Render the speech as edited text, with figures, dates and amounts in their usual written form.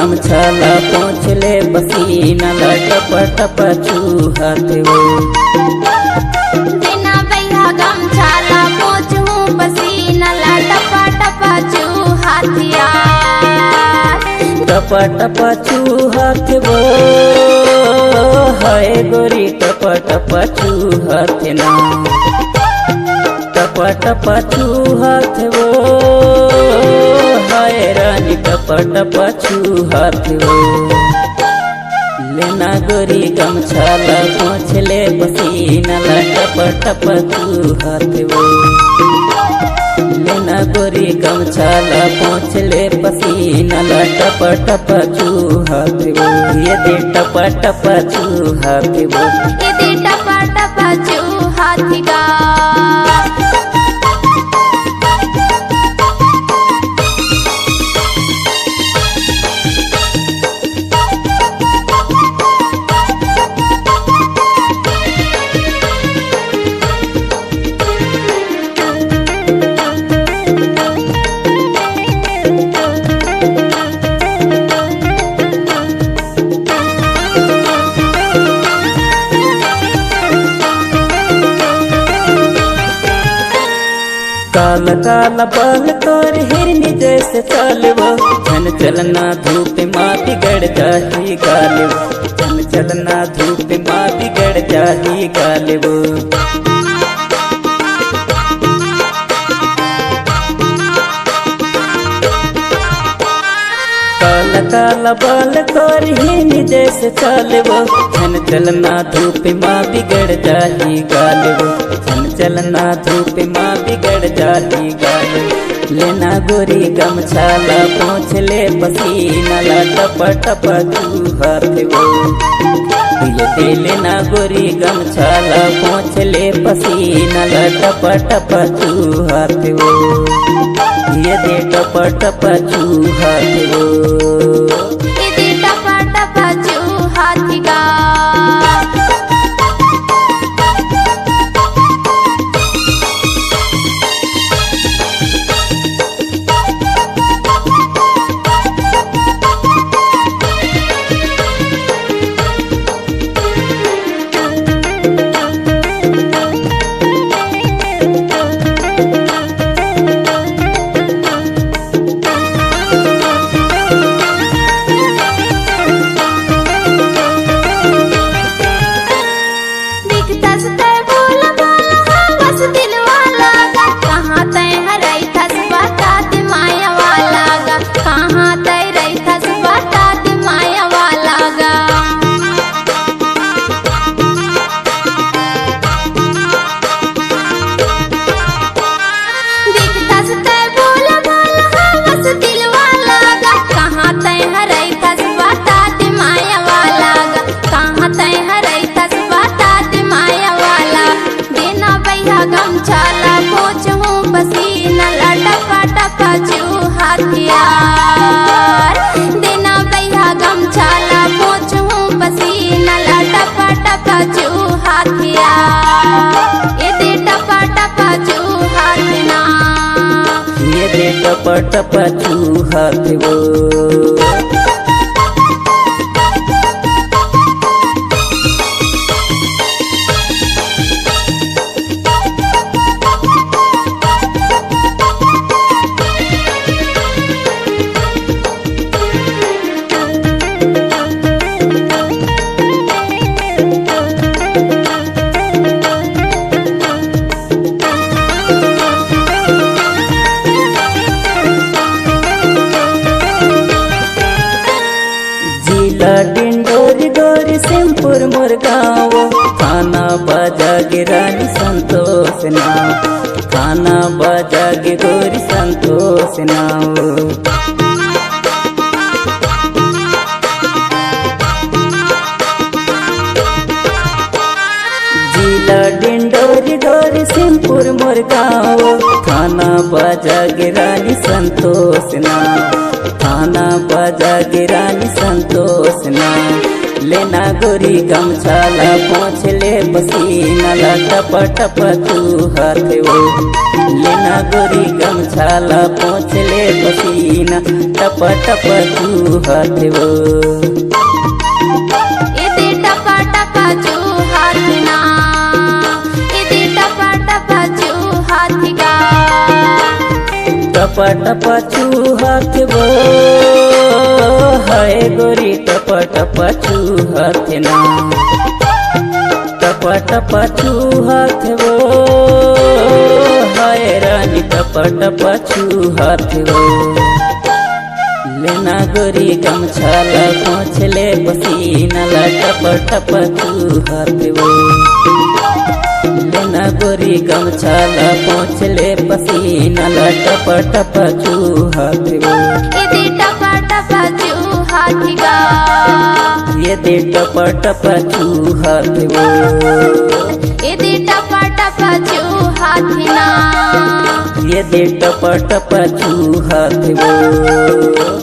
गमछाला पोंछले पसीना टप टप चूहत वो। बिना भैया गमछाला पोंछूं पसीना टप टप चूहतिया। टप टप चूहत वो हाय गोरी टप टप चूहत ना। टप टप चूहत वो हाय रानी टप टप चूहत वो। लेना गोरी गमछाला पोंछले पसीना टप टप चूहत वो। लेना गोरी गमछाला पोंछले पसीना टप टप चूहत वो। ये दे टप टप चूहत वो। ये दे टप टप चूहतिगा। काल काल पल तोर हिरनी जैसे चलवो। छन चलना धूप माँ बिगड़ जाही गालवो। छन चलना धूप माँ बिगड़ जाही गालवो। काल काल बल तोर हिरनी जैसे चलवो। छन चलना धूप माँ बिगड़ जाही गालवो। छन चलना धूप माँ बिगड़ जाही गालवो। लेना गोरी गमछाला पोंछले पसीना टप टप चूहत वो। ये दे लेना गोरी गमछाला पोंछले पसीना टप टप चूहत वो। ये दे टप टप चूहत वो। ये दे टप टप चूहतिगा। गमछाला पोंछूं पसीना टप टप चूहतिया। देना भैया गमछाला पोंछूं पसीना टप टप चूहतिया। ये दे टप टप चूहतना। ये दे टप टप चूहत वो। डिंडोरी गोरी सिंहपुर मोर गाँव। थाना बाजा गिरानी संतोष नाव। थाना बाजा गोरी संतोष नाव। जिला डिंडोरी गोरी सिंहपुर मोर गाँव। थाना बाजा गिरानी संतोष नाव। थाना बाजा गिरानी संतोष नाव। लेना गोरी गमछाला पोंछ ले पसीना ला टप टप चूहत वो लेना गोरी गमछाला पोंछ ले पसीना टप टप चूहत वो इदी टपा टपा चूहत ना इदी टपा टपा चूहत गा टप टप चूहत वो हाय गोरी टप टप चूहत ना टप टप चूहत वो हाय रानी टप टप चूहत वो लेना गोरी गमछाला पोंछ ले पसीना ला टप टप चूहत वो लेना गोरी गमछाला पोंछ ले पसीना ला टप टप चूहत वो इदी टपा टपा चूहत गा ये दे टप टप चूहत वो इदी टपा टपा चूहत ना ये दे टप टप चूहत वो